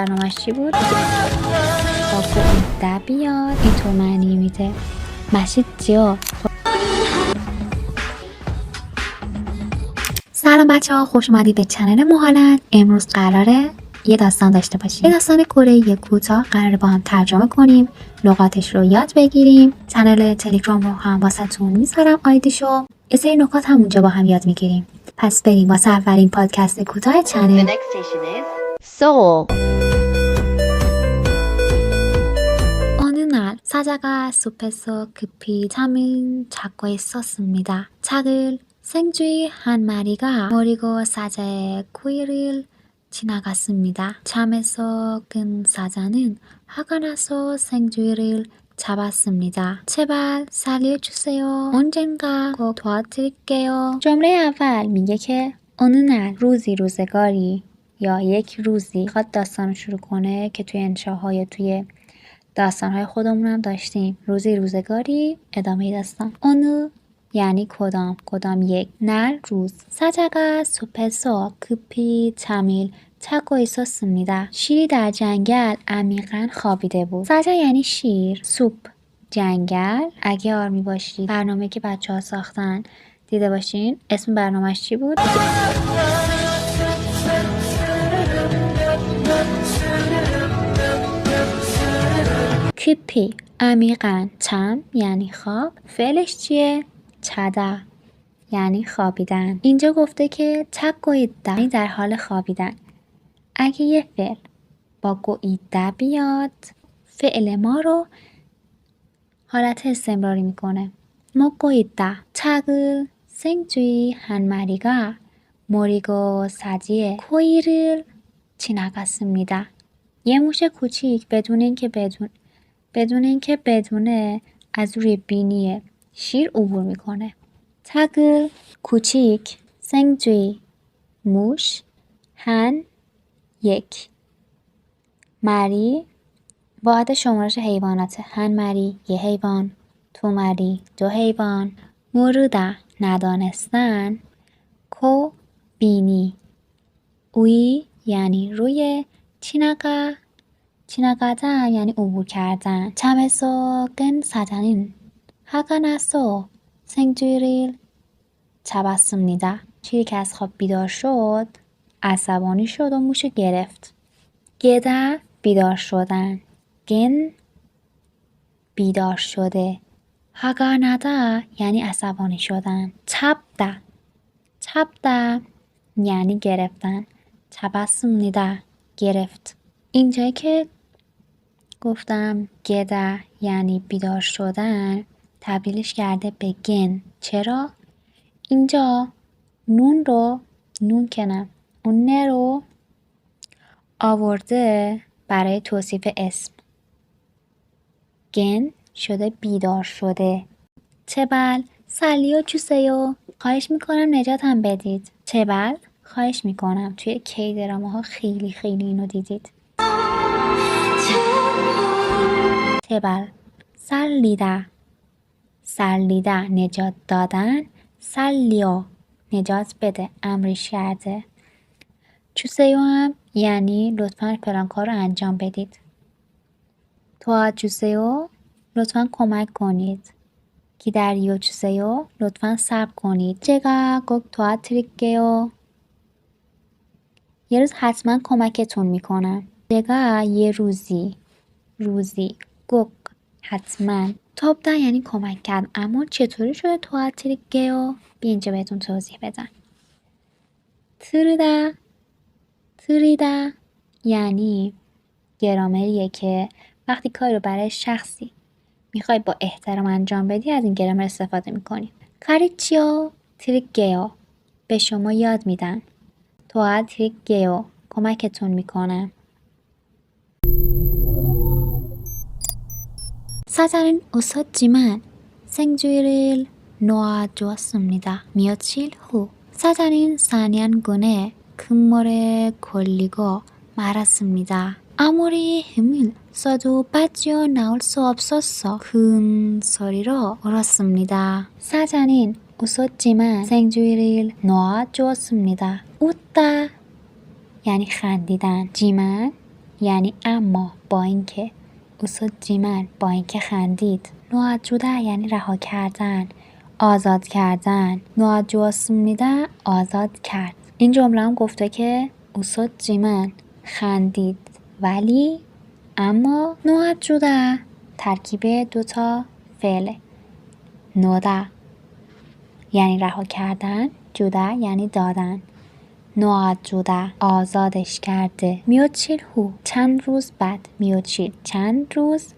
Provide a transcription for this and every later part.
برنامه‌اش چی بود؟ با گویده بیاد اینطور معنی میده 맛있지요. سلام بچه ها، خوش اومدید به چنل موهالند. امروز قراره یه داستان داشته باشیم. یه داستان کره کوتاه قراره با هم ترجمه کنیم، لغاتش رو یاد بگیریم. چنل تلگرام رو هم واسهتون میذارم آیدیشو. یه سری نکات هم اونجا با هم یاد میگیریم. پس بریم واسه اولین پادکست کوتاه چنل. Seoul. 어느 날 사자가 숲에서 급히 잠을 자고 있었습니다. 작은 생쥐 한 마리가 머리고 사자의 코일을 지나갔습니다. 잠에서 깬 사자는 화가 나서 생쥐를 잡았습니다. 제발 살려주세요. 언젠가 꼭 도와드릴게요. جمله اول میگه که 어느 날 روزی روزگاری یا یک روزی خواهد داستان رو شروع کنه که توی انشاهای توی داستان‌های خودمون هم داشتیم. روزی روزگاری ادامه داستان. اونو یعنی کدام یک. 날 روز. 사자가 숲에서 급히 잠을 자고 있었습니다. شیری در جنگل عمیقاً خوابیده بود. 사자 یعنی شیر. سوپ جنگل. اگه آرمی باشید برنامه که بچه‌ها ساختن دیده باشین. اسم برنامه‌اش چی بود؟ کپی عمیقاً. چم یعنی خواب. فعلش چیه؟ چدا یعنی خوابیدن. اینجا گفته که چگویده یعنی در حال خوابیدن. اگه یه فعل با گویده بیاد فعل ما رو حالت استمراری میکنه. گویده 작은 생쥐 한 마리가 머리고 사지에 코일을 지나갔습니다. یه موش کوچیک بدون اینکه بدونه از روی بینی شیر عبور میکنه. 작은 کوچیک. 생쥐 موش. 한 یک. مری واحد شمارش حیواناته. 한 مری یه حیوان. دو مری دو حیوان. 모르다 ندانستن. کو بینی. اوی یعنی روی. 지나가다 یعنی عبور کردن. 잠에서 깬 사자는 화가 나서 생쥐를 잡았습니다. شیری که از خواب بیدار شد عصبانی شد و موشو گرفت. 깨다 بیدار شدن. 깬 بیدار شده. 화가 나다 یعنی عصبانی شدن. 잡다 یعنی گرفتن. 잡았습니다 گرفت. اینجایی که گفتم گده یعنی بیدار شدن تبدیلش کرده به گن. چرا؟ اینجا نون رو آورده برای توصیف اسم. گن شده بیدار شده. 제발 살려주세요. خواهش میکنم نجاتم بدید. 제발 خواهش میکنم. توی کی دراماها خیلی اینو دیدید. 제발 살리다 نجات دادن. 살려 نجات بده امرش کرده. 주세요 هم یعنی لطفاً فلان کار رو انجام بدید. 도와주세요 لطفاً کمک کنید. 기다려주세요 لطفاً صبر کنید. 제가 꼭 도와드릴게요 یه روز حتما کمکتون میکنم. 제가 یه روزی گوک حتما. تابدا یعنی کمک کرد. اما چطوری شده 도와드릴게요؟ بیا اینجا بهتون توضیح بدم. تریدا یعنی گرامریه که وقتی کاری رو برای شخصی میخوای با احترام انجام بدی از این گرامر استفاده میکنی. 가르쳐 드릴게요 به شما یاد میدن. 도와드릴게요 کمکتون میکنم. 사자는 웃었지만 생쥐를 놓아주었습니다. 며칠 후 사자는 사냥꾼의 금물에 걸리고 말았습니다. 아무리 힘을 써도 빠져나올 수 없었어. 큰 소리로 울었습니다. 사자는 웃었지만 생쥐를 놓아주었습니다. 웃다 یعنی خندیدن. 지만 یعنی اما، با اینکه. 웃었지만 با اینکه خندید. 놓아주다 یعنی رها کردن، آزاد کردن. 놓아주었습니다 آزاد کرد. این جمله هم گفته که 웃었지만 خندید ولی اما 놓아주다 ترکیب دوتا فعله. 놓다 یعنی رها کردن، 주다 یعنی دادن. 놓아주다 آزادش کرده. 며칠 후 چند روز بعد. 며칠 چند روز،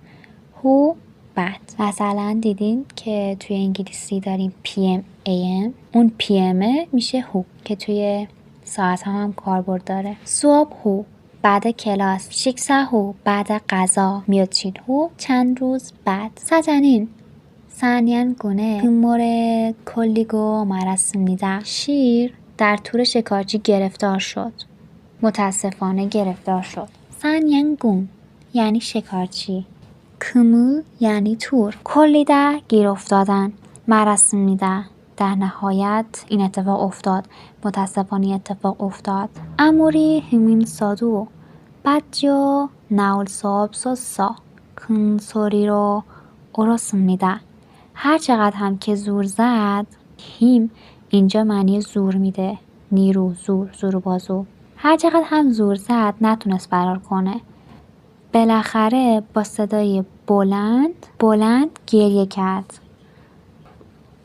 후 بعد. مثلا دیدین که توی انگلیسی داریم PM AM، اون PM میشه 후 که توی ساعت هم کاربرد داره. 수업 후 بعد کلاس. 식사 후 بعد غذا. 며칠 후 چند روز بعد. 사자는 사냥꾼의 그물에 걸리고 말았습니다. شیر در تور شکارچی گرفتار شد. متاسفانه گرفتار شد. 사냥꾼 یعنی شکارچی. 그물 یعنی تور. 걸리다 گیر افتادن. 말았습니다 در نهایت این اتفاق افتاد. متاسفانه اتفاق افتاد. 아무리 힘을 써도 빠져 나올 수 없었어. 큰 소리로 울었습니다. هر چقدر هم که زور زد، هیم اینجا معنی زور میده. نیرو، زور بازو. هر چقدر هم زور زد نتونست فرار کنه. بالاخره با صدای بلند گریه کرد.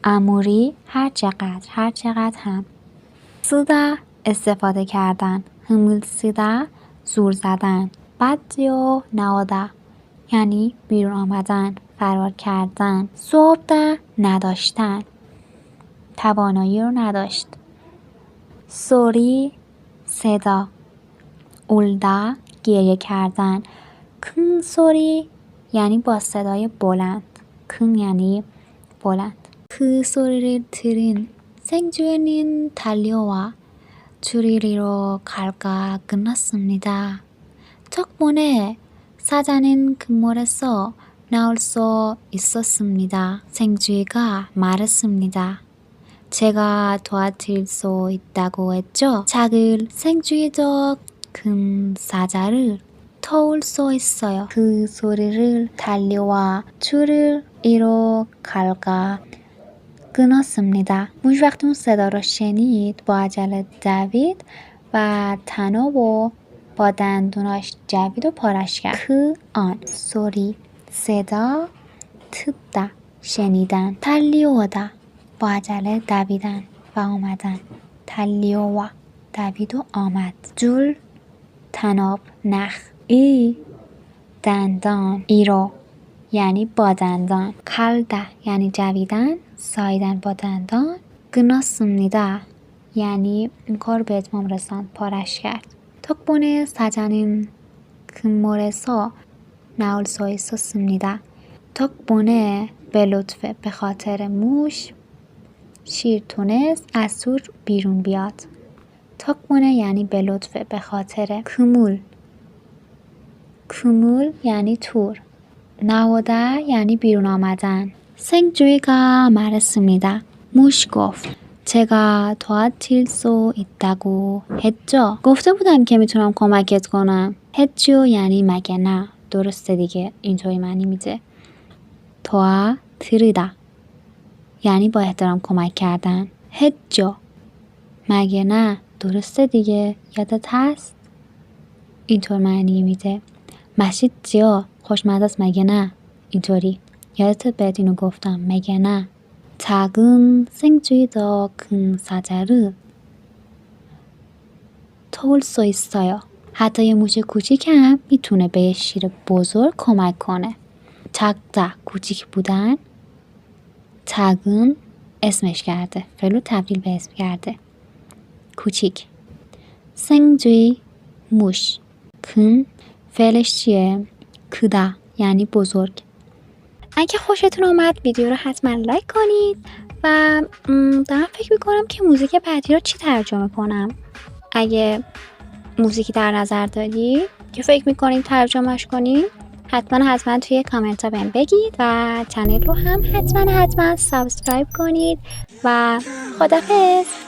아무리 هر چقدر هم. 쓰다 استفاده کردن. 힘을 쓰다 زور زدن. 빠져 나오다 یعنی بیرون آمدن، فرار کردن. 수 없다 نداشتن، توانایی رو نداشت. 소리 صدا. 울다 گریه کردن. 큰 소리 یعنی با صدای بلند. 큰 یعنی بلند. 그 소리를 들은 생주에는 달려와 주리리로 갈까 끝났습니다. 덕분에 사자는 그물에서 나올 수 있었습니다. 생주이가 말했습니다. 제가 도와드릴 수 있다고 했죠? 작을 생주이도 큰 사자를 터올 수 있어요. 그 소리를 달려와 줄을 이로 갈까 끊었습니다. موش وقتی اون صدا رو شنید با عجله دوید و طنابو با دندوناش جوید و پارش کرد. 그 آن 소리 صدا. 듣다 شنیدن. 달려오다 با عجله دویدن و آمدن. 달려와 دوید و آمد. 줄 طناب نخ. 이 دندان. ایرو یعنی با دندان. 갈다 یعنی جویدن، ساییدن با دندان. 끊었습니다 یعنی این کار به اتمام رساند، پارش کرد. 덕분에 사자는 그물에서 나올 수 있었습니다. 덕분에 به لطفه به خاطر موش شیر تونست از تور بیرون بیاد. 덕분에 یعنی به لطفه به خاطر. 그물 یعنی تور. 나오다 یعنی بیرون آمدن. 생주이가 말했습니다. موش گفت 제가 도와드릴 수 있다고 했죠. گفته بودم که میتونم کمکت کنم. 했죠 یعنی مگه نه. درسته دیگه، اینطوری معنی میده. 도와드리다 یعنی با احترام کمک کردن. 했죠 مگه نه. درسته دیگه، یادت هست؟ اینطور معنی میده. 맛있지요 خوشمزه است مگه نه. اینطوری یادت بهت اینو گفتم مگه نه. 작은 생쥐도 큰 사자를 터올 수 있어요. حتی یه موش کوچیک هم میتونه به شیر بزرگ کمک کنه. 작다 کوچیک بودن. 작은 اسمش کرده، فعلو تبدیل به اسم کرده. کوچیک. 생쥐 موش. 큰 فعلش چیه؟ 크다 یعنی بزرگ. اگه خوشتون اومد ویدیو رو حتما لایک کنید و دارم فکر میکنم که موزیک بعدی رو چی ترجمه کنم. اگه موزیکی در نظر دارید که فکر میکنید ترجمهش کنید حتما توی کامنت ها بهم بگید و چنل رو هم حتما سابسکرایب کنید و خداحافظ.